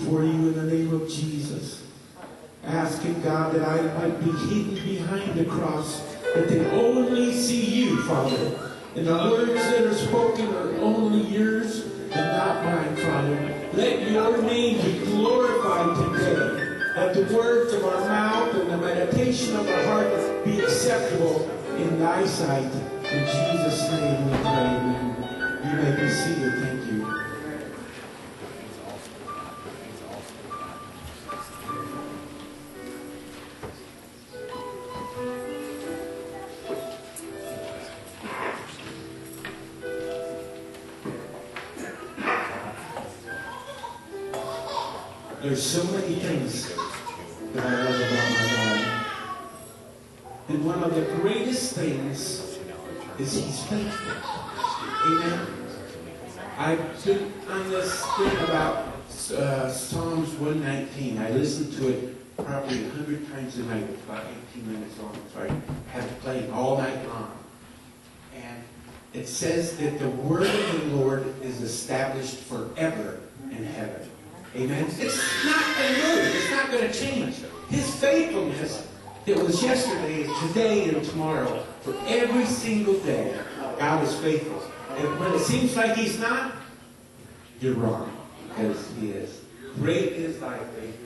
before you in the name of Jesus. Asking, God, that I might be hidden behind the cross, that they only see you, Father. And the words that are spoken are only yours and not mine, Father. Let your name be glorified today. Let the words of our mouth and the meditation of our heart be acceptable in thy sight. In Jesus' name we pray, amen. You may be seated. Thank you. There's so many things that I love about my God. And one of the greatest things is He's faithful. Amen. I've been on this thing about Psalms 119. I listened to it probably 100 times a night. It's about 18 minutes long. So I have it playing all night long. And it says that the word of the Lord is established forever in heaven. Amen. It's not going to move. It's not going to change. His faithfulness that was yesterday is today and tomorrow. For every single day, God is faithful. And when it seems like He's not, you're wrong. Because He is. Great is thy faithfulness.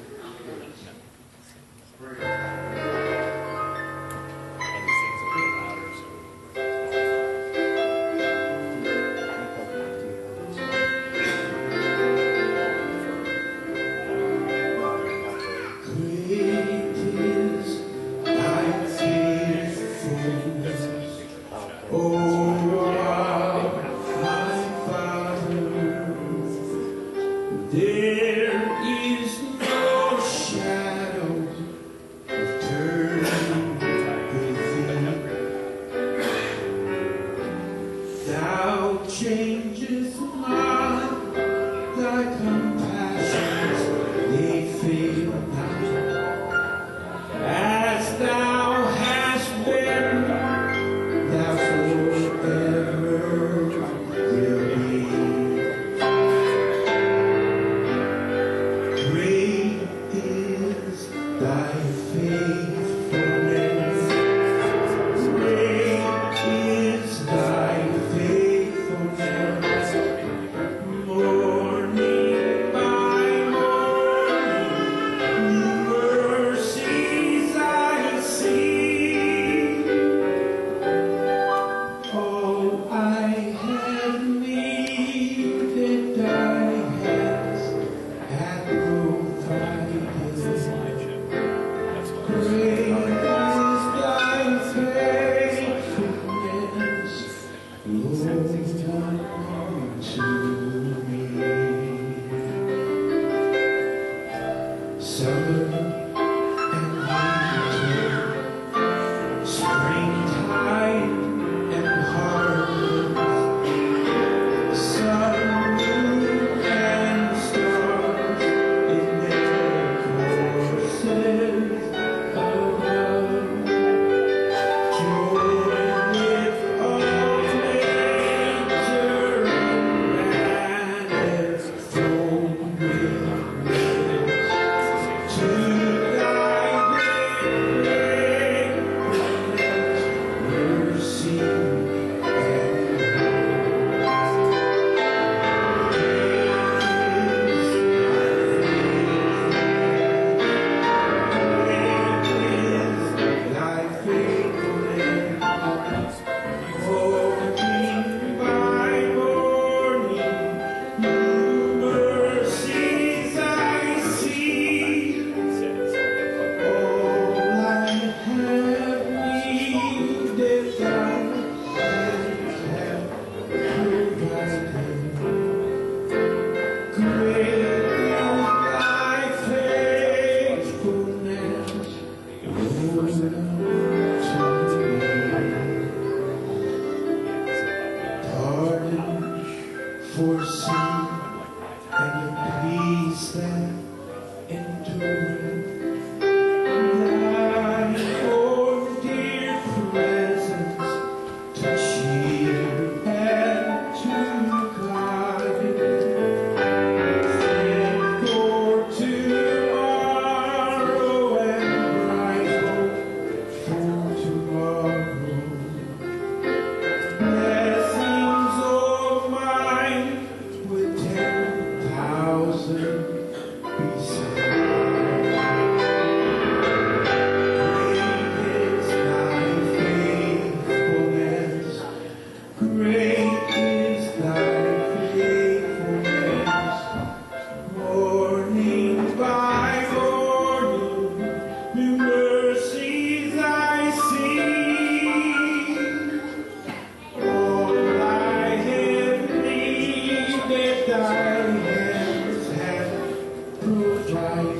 hands have provided.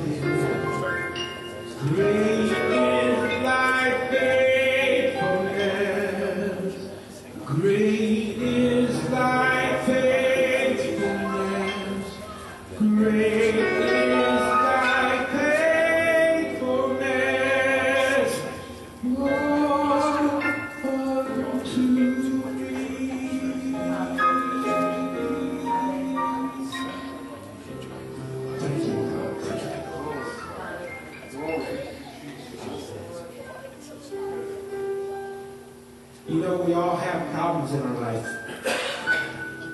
Great is thy faithfulness. Great is thy faithfulness. Great is thy faithfulness. Lord, unto me. Thank you, God. You know, we all have problems in our life,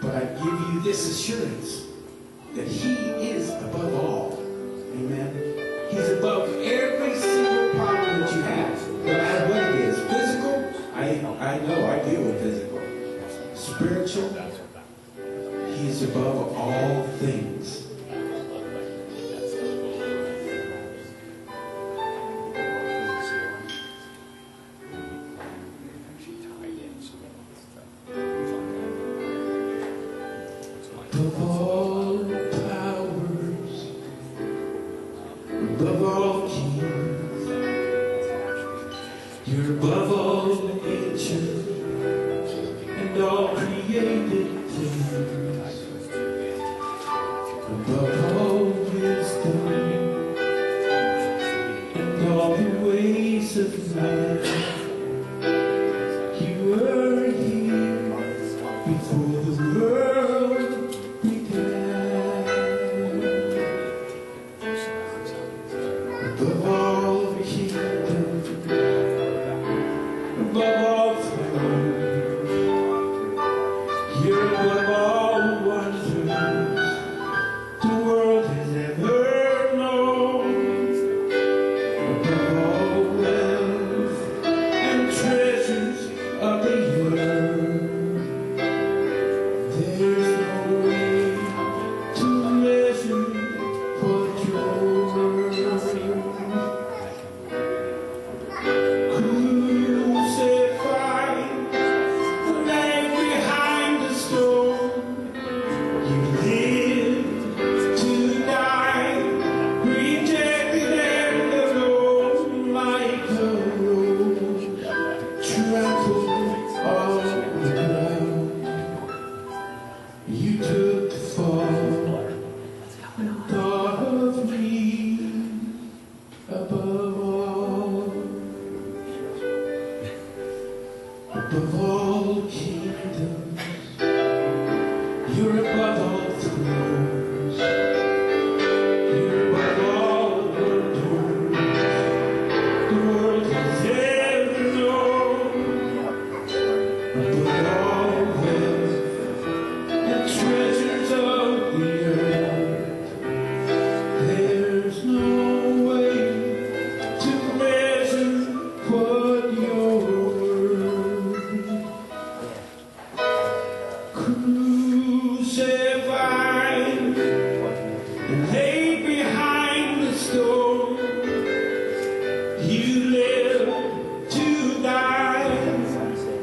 but I give you this assurance that He is above all. Amen. He's above every single problem that you have, no matter what it is. Physical, I know I deal with physical. Spiritual, He is above all things. Above all powers, above all kings, you're above all nature and all created things, above all wisdom and all the ways of man. You were here before the world began. Above all kingdoms, above all thrones, you're above all wonders the world has ever known. Above all wealth and treasures of the earth, there's no way to measure what you're worth. Crucified, laid behind the stone, you lived to die, rejected and alone, like a rose trampled on the ground. You took the fall and thought of me above all. Above all kingdoms, you're above all thrones, you're above all wonders the world has ever known. Above all wealth and treasures of the earth, there's no way to measure what you're worth. Crucified and laid behind the stone, you live to die,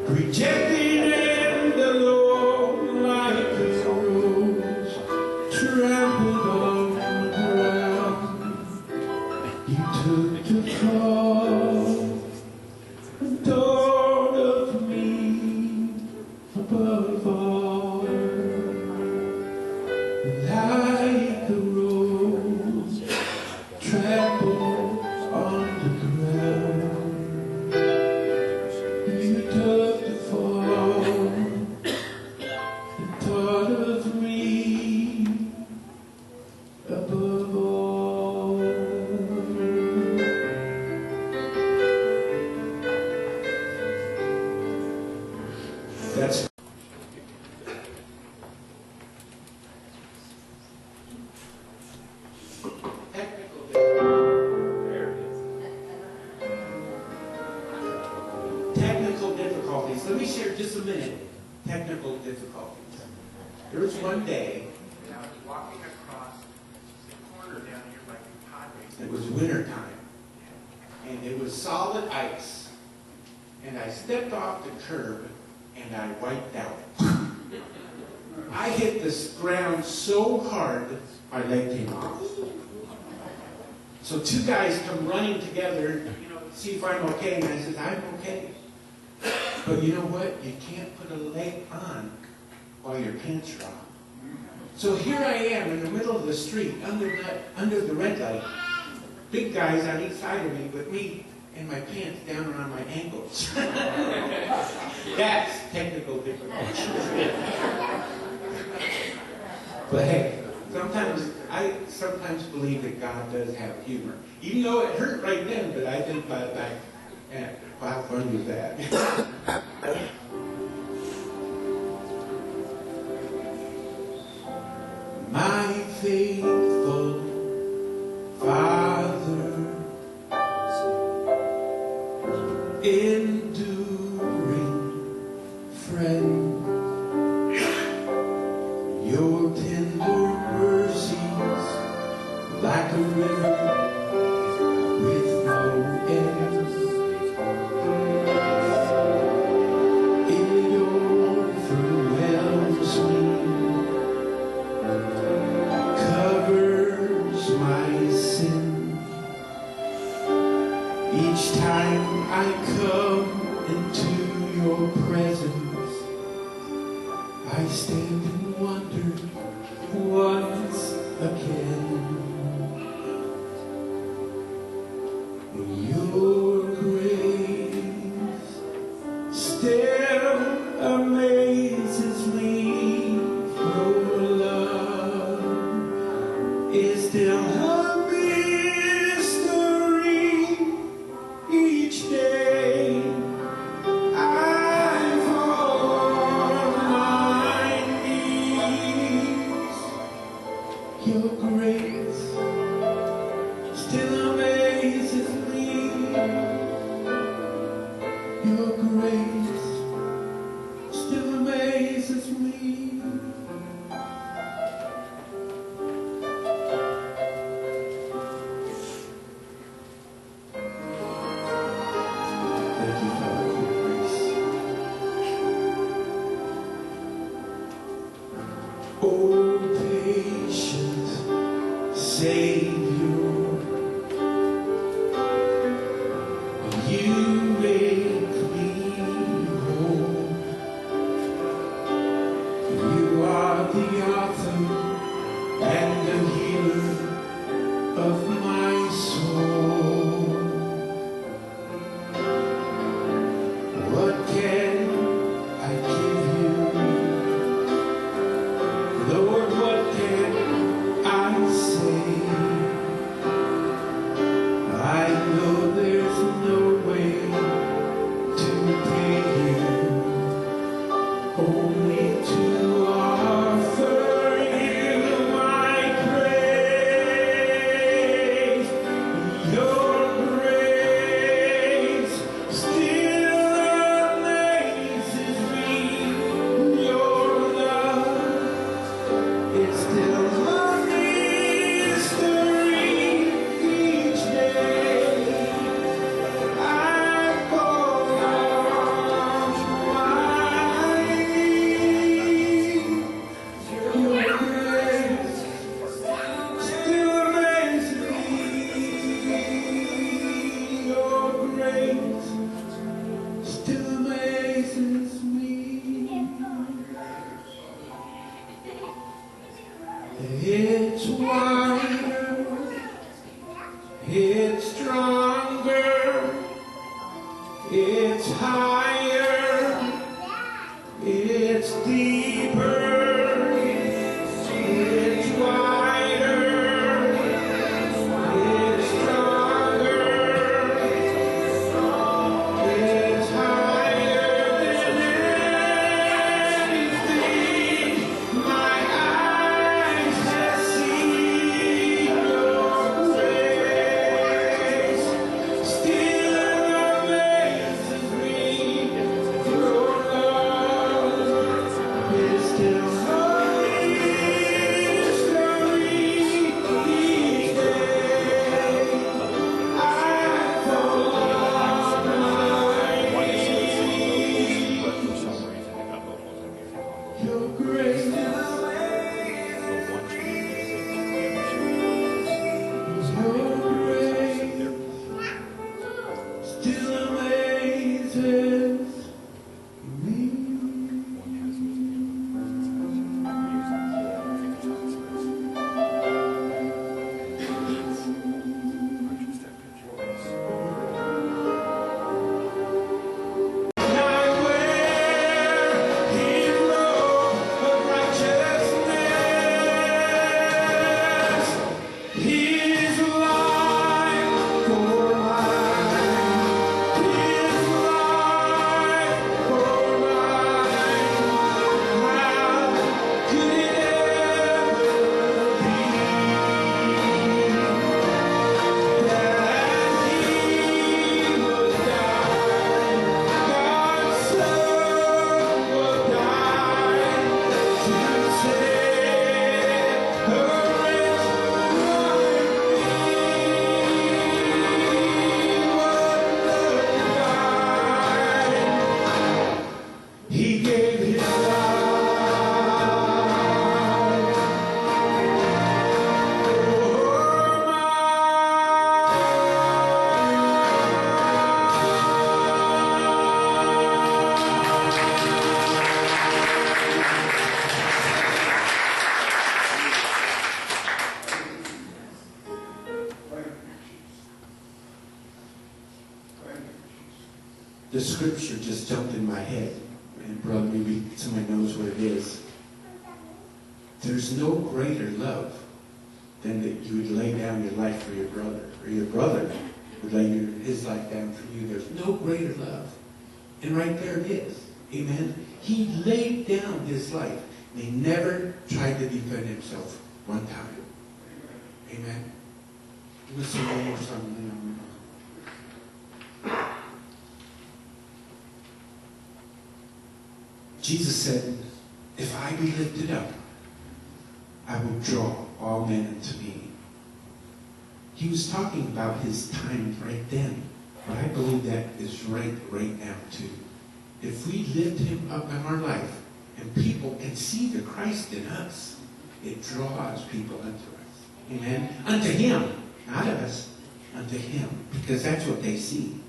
rejected and alone, like a rose trampled on the ground. You took the fall and thought of me above all, like a rose trampled on the ground. You took the fall and thought of me above all. That's technical difficulties. Let me share just a minute. Technical difficulties. There was one day, I was walking across the corner down here by the Padres. it was winter time, and it was solid ice. And I stepped off the curb, and I wiped out. I I hit the ground so hard, my leg came off. So two guys come running together, see if I'm okay, and I said, I'm okay. But you know what? You can't put a leg on while your pants are off. So here I am in the middle of the street, under the red light. Big guys on each side of me, with me and my pants down around my ankles. That's technical difficulty. But hey, I sometimes believe that God does have humor. Even though it hurt right then, but I didn't buy it back. And how fun was that? My faithful Father, enduring friend, your tender mercies like a river with no end. It overwhelms me, covers my sin. Each time I come into your presence, I stand and wonder once again. Your grace still amazes me. Your love is still a mystery. Each day I fall on my knees. Your grace still amazes me. Your grace still amazes me. Thank you, Father, for your grace. Oh, patient Savior, you make me whole. You are the author and the healer of my soul. What can I give you? Lord, what can I say? I know there's no way to pay you, only to offer you my praise. Your grace still amazes me. Your love is still a mystery. Each day I fall on my knees. Your grace still amazes me. Your grace still amazes me. It's wider, it's stronger, it's higher, it's deeper, it's wider, it's stronger, it's higher than anything my eyes have seen. Your grace still amazes me. the scripture just jumped in my head. And brother, maybe somebody knows what it is. There's no greater love than that you would lay down your life for your brother, or your brother would lay his life down for you. There's no greater love. And right there it is. Amen. He laid down his life. And he never tried to defend himself one time. Amen. I'm going to say one more song. Jesus said, if I be lifted up, I will draw all men unto me. He was talking about his time right then. But I believe that is right now too. If we lift him up in our life, and people can see the Christ in us, it draws people unto us. Amen? Unto him. Not us. Unto him. Because that's what they see.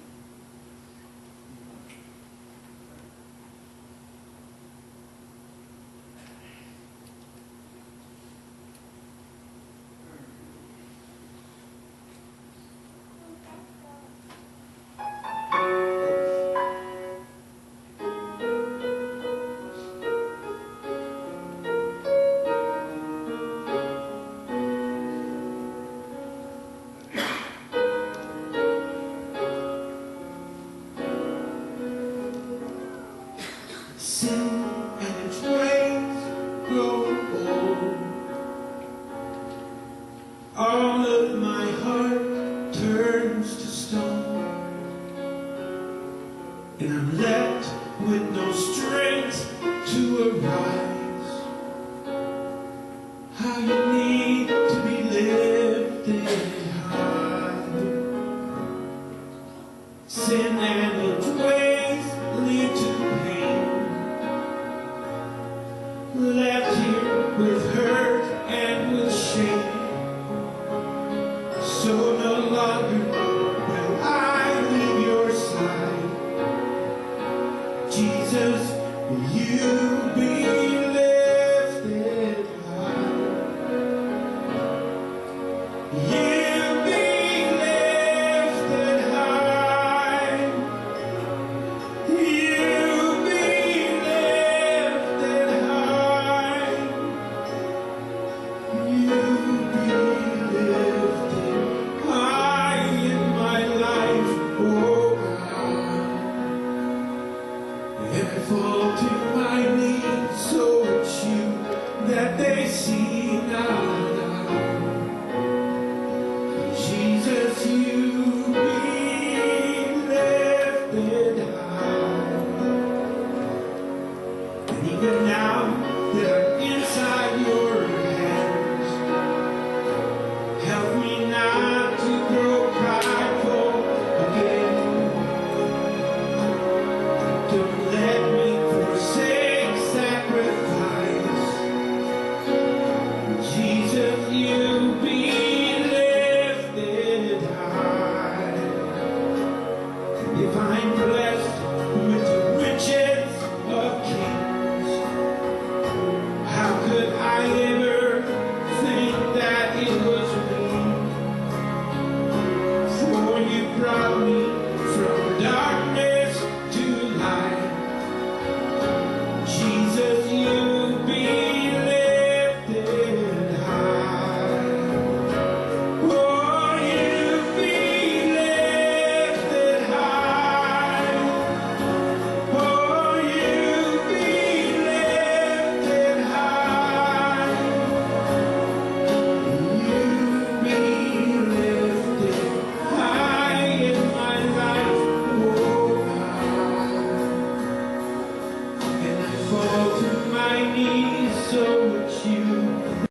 Sin and its ways grow old. All of my heart turns to stone, and I'm left with no strength to arise. How you need to be lifted high. Sin and its ways lead to pain. Left here with hurt and with shame. So no longer will I leave your side. Jesus, will you be lifted high?